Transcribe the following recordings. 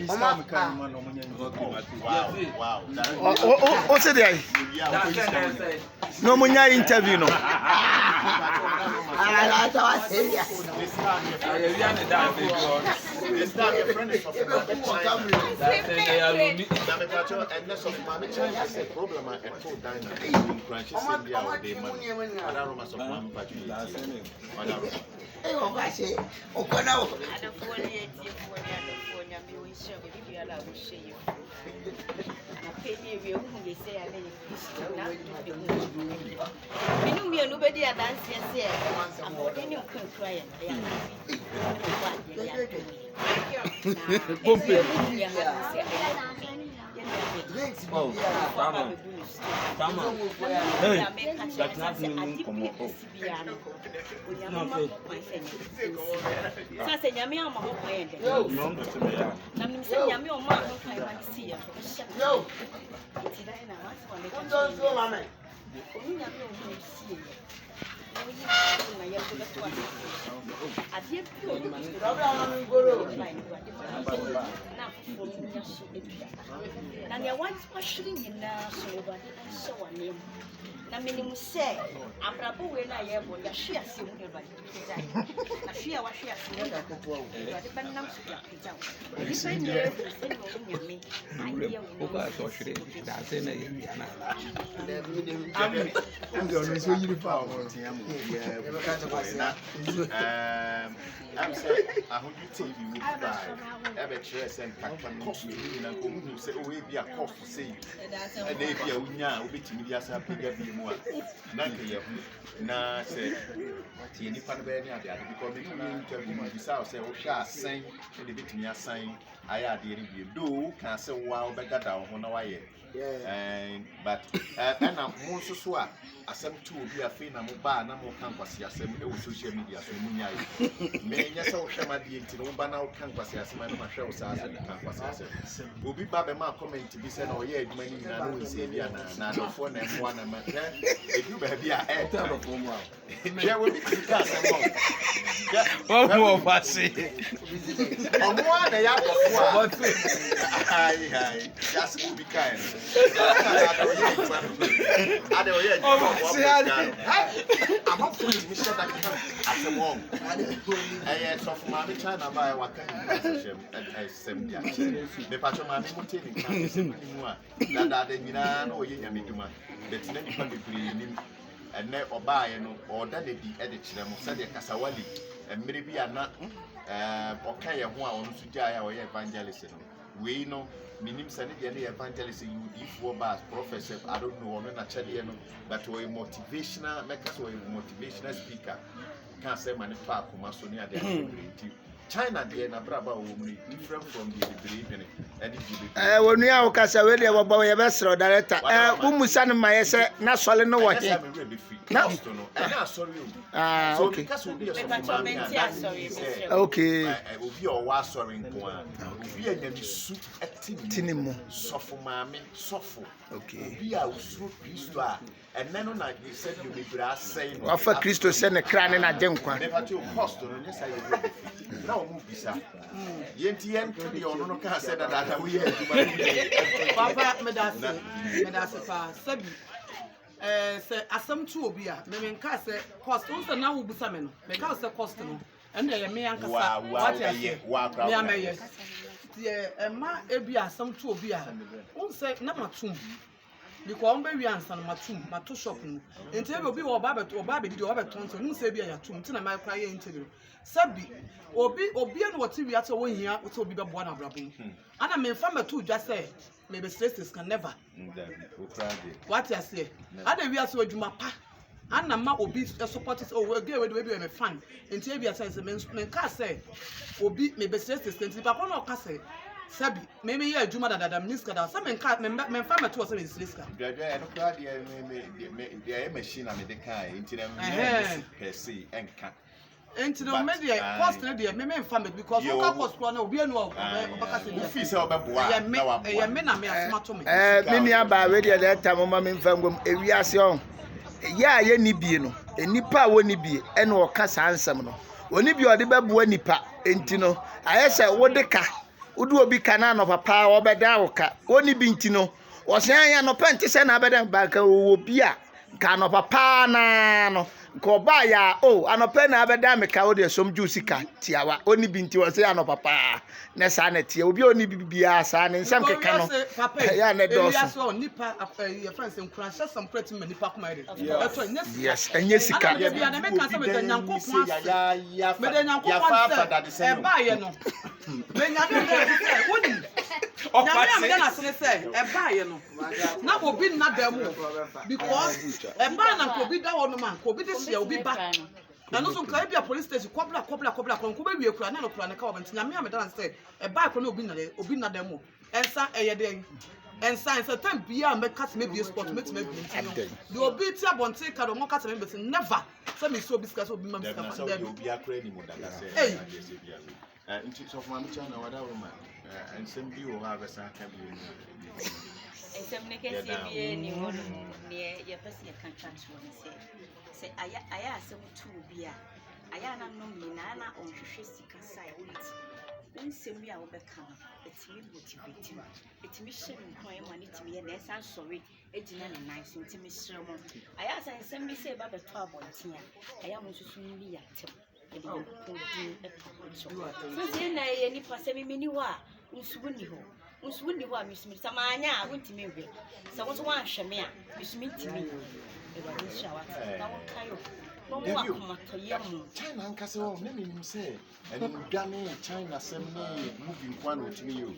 Wow. What's it there? No munya interview no. This time your friend is from China. That's a problem at full diner. Branches in the hour day money. Madame of one patch. Hey, what I say? Oh, go now. Na minimum say, I'm probably not able to share some of the share what she has said. I'm saying, I hope you TV with buy. Ever chairs and pack and coffee, and who say, oh, we be a coffee, say, and they be a winner, will be to me as a bigger be more. Na say, any panabania, because we can interview myself, say, oh, shall sing, and the bit me a sign. I had the review. Do can say, wow, beggar down on our and but and I'm also swap. As some two be a fin and mobile, no more campus, yes, and social media, so Munya. May yes, social media, no banal campus, as my show says, and campus. Will be Babama comment to be said, oh, yeah, many know is Indiana, and phone and one and if you be a air telephone, there will be cast among. One more passing. On one, they are what? Aye, just will be kind. I'm not fully Mr. Dakar at the wall. And so for my China by what kind of assembly. The patron mountain that they know you may do man. That's never can be green and never buy or that they edit them of Sadia Casawali and maybe are not okay, who are on Sujaya or evangelist. We know. Minim sani the evangelist you for bars professor I don't know on actually but we motivational makers or motivational speaker can't say many park Masonia China the na braba woman different from the Liberian and the when we are Casa we are about your best director Umusan my say na sole no what no sorry okay okay obi o wa sorry nko a obi anyami su tinimo sofo maame sofo okay obi a usuru Kristo a enno na you said you be bra say no wafa Kristo se ne kra ne na genkwa never to cost no ne say you na o mu bisa yenti ento de ono no ka say that we are papa medase pa sabi say asam tu obi a me nka say cost unse na wo busa me no me ka say cost no eno ye me yankasa what ye me ameye tie ma ebi asam tu obi a unse na matum because on be wi ansa na matum mato shop no enti e obi wo ba be di wo ba tonto nu se bi ya tum ti na mai kwa ye interview sabi obi no wati wi ato wo hia to obi be bo na brabo ana me fa matu dwa say me be stress can never what you say ana wi aso adwuma pa ana ma obi support it oh ge we be me fan enti e bi asa say me ka say obi me be stress can ti pa ko na o ka say sabi me ye adwuma dada minister da say me fa me to say me stress ka e no kra de machine na me de kai enti na me per se enka enti no me de cost na de me fa me because o ka cost na obi anu o ka say fi say obeboa na wa boa me na me asma to me me ni aba we de that time mama me fa ngom ewi ase on ya ye ni bie no enipa a woni bie e na o ka sansem no oni bie o de beboa nipa enti no aye se wo de ka Udu obi kana no papa obeda wo ka. Oni bi ntino. Wo se anya no pente se na beda ba ka wo bi a ka no papa na no. Ko ba ya anope na abeda me ka wo de som juice ka tiawa. Oni bi nti wo se ano papa. Na sa na tie obi oni bibia sa ne nsam keka no. Ya na do so. Nipa your friends nkura sha some pretty many nipa kuma ide. Yes, enye sika. Ya bia na me ka se me da nyankopon ase. Me da nyankopon ase. E ba ye no. Me nya me se woni. Nya me na se se e ba ye no. Na obi na da mu because e ba na ko obi da wo no man ko obi de sia obi ba. Na no so nka bia police station kobla kon ko be wie kura na no kura na ka obenti nya me da say e ba ko na obi na da mu. Ensa eye den. Ensa time bia me cat me be sport me me be ntino. The obi ti abonte ka do mo cat me be never. Say me so obi ska so obi ma me ska fa dem. Obi akra ni mo daga say. Nti so for me chana wada woman. Ensem bi o ha besa ka bi. Ensem ne ke se bi ni ho ne ye pese ye kan transfer ne say aya asem tu bi a aya na no mi na onhwehwe sika sai wit. Nsem bi a wo be ka etimi motivate me etimi share nkwan ma ne timi ye na esa sorry ejina ne nice ntimi share mo aya san nsem bi say ba beto abonten a aya mo susu ni ya tem e de ko din e to so se na ye ni pase mi ni ho a nsubu ni ho a misimi samanya a wontimi hwe se wo so wan hwe me a misimi ntimi e ba ni shawa na wo kayo no mo akomato ye mo China ankase wo ne minim say and dwane China sem ne moving kwan otimi yo.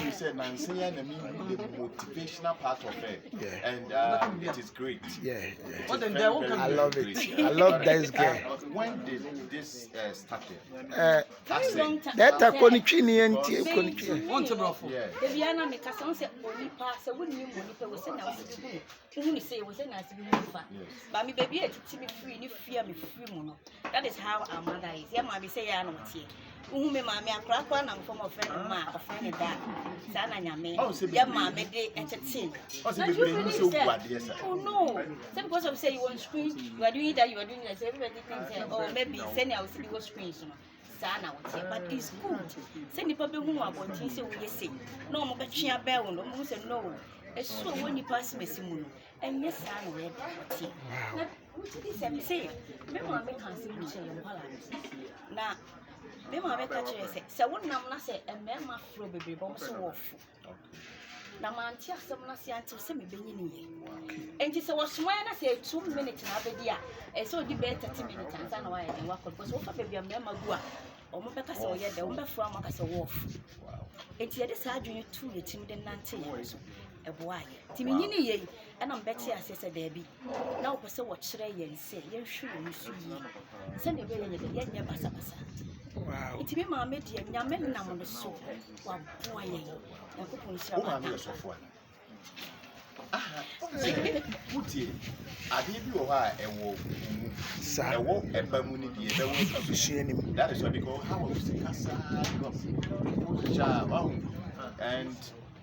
You said Nancy and me the motivational part of it. And it is great. I love it. I love this girl. When did this started? That konitwini enti konitwini. Want to bro for. Baby ana me ka say oni pa say wonni mo pa we say na we hu ni say we say na sibi hu fa. Ba me baby etiti me free ni fear me free mo no. That is how our mother is. Ya ma be say ya no tie. Uhu me ma me akra na mfom of friend ma of friend da. Sa na nyame. Ya ma me dey entertain. Oh no. Say because of say you on screen, you are doing that, so everybody thinks oh maybe send our video screens no. Sana but it's good. Say nipa be hu abontin say we say. No mo be twia be wo no mo say no. So when you pass me simu no. And yes sana we be na what say me ma me kan say you say you hala. Na me ma be ka kire say wonnam na say e me ma fro bebre bo so wo fu. Na manti asem na se anti se me benyi ni ye. Enti se wo soa na say 2 minutes na be dia. E so di be 30 minutes ansa na wa ye wa ko because wo fa be bia me ma gu a o mo be ka se wo ye de wo be fro am ka se wo fu. Enti ye de sa adwene tu ye tim de nante ye so. E bo aye. Ti me nyini ye e na mbeti ase se da bi. Na wo pese wo kire ye nse ye hwe wo su yi. Se ne be ye nye basa basa. Wow. Iti be ma me de nyame nam no so wa boa ye. Na ko pon sha ba. Mutie ade bi wo ha ewo Sa ewo eba mu ni bi ewo abusua nim. that is why because how we see kasa ja wow and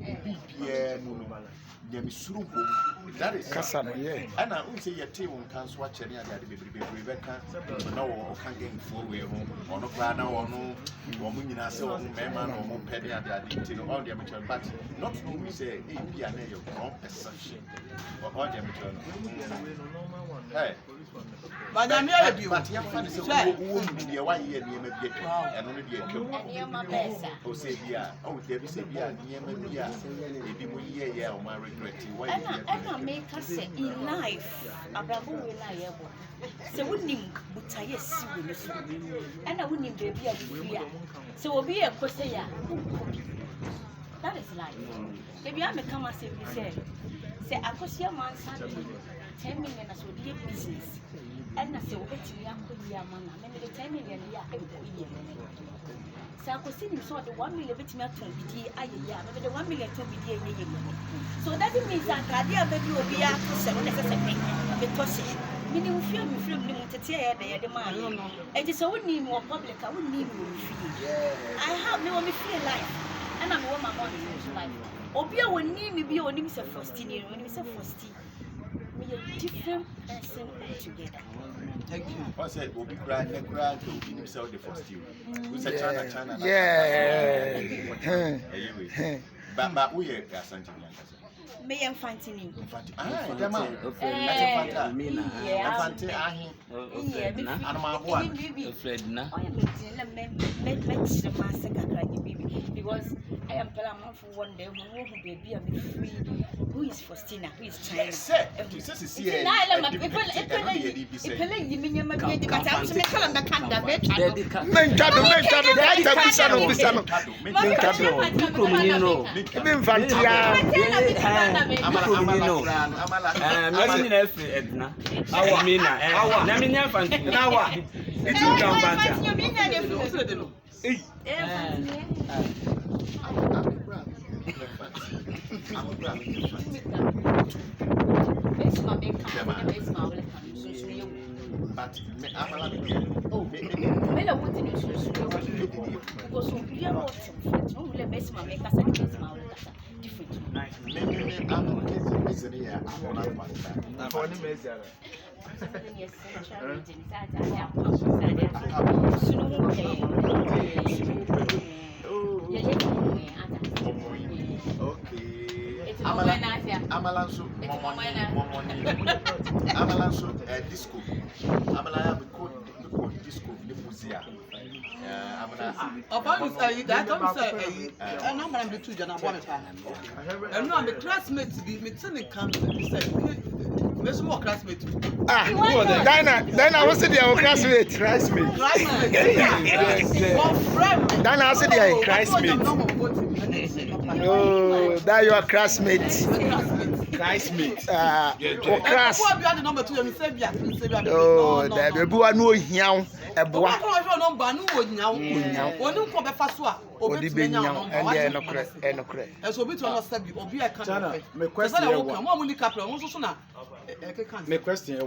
bibia mu no nyame suru ho that is Kasa no ye. ana unse yete won kan so a chere ade bebrebe beka na wo kan gen for we ho ono kra na wono wo mu nyina se wo mema na wo pede ade ti no all the amateur but not no we say e bia na your wrong perception all the amateur no hey Banyame ya bi o. but ya fa se wo mu de wa ye ne ma bi atwa eno no de atwa Anioma besa. o se bia o de bi se bia ne ma bia e bi mu ye ye o ma regret why Ena make us say in life abrabo we na yebo. Se wonim butaye si we ne so. Ena wonim baby a bia. Se obi e kwese ya. That is life. Baby I me come and say akosia man san 10 million as we business. Ena se obetimi akodi amana. Me the 10 million ya e ko iye. Se akosi so the 1 million betimi aton bidie aye ya. Me the 1 million ton bidie ye. So that means that Radia baby will be out to 7 necessary because meaning we feel me film to tear the man. And it's a would need more public, I wouldn't need more feel. I have no me feel life, and I'm one my money life. Obia will need me be on himself first in when himself first. Me a different person altogether. Thank you. I said, "Obi cry, ne cry, Obi himself the first you." We said, "China." Yeah. Anyway, but we are Asante Nyankasa. Me and Fantini. Infante, dema. Infante, ahi. Because I am Palama for one day who baby and free. Who is Faustina? Who is China? Yes, sir. This is here. Amalanso, disco. Amalaya, we call disco, Nipusia. About you say that, don't say, and I'm going to do Jana Bonita. And no, I'm the classmate to be meeting campus. There's more classmate. Dinah was the classmate. Classmate. Dinah was the classmate. Oh, that you are classmate. Classmate. Class. Oh, that the boy know him. A boy. My question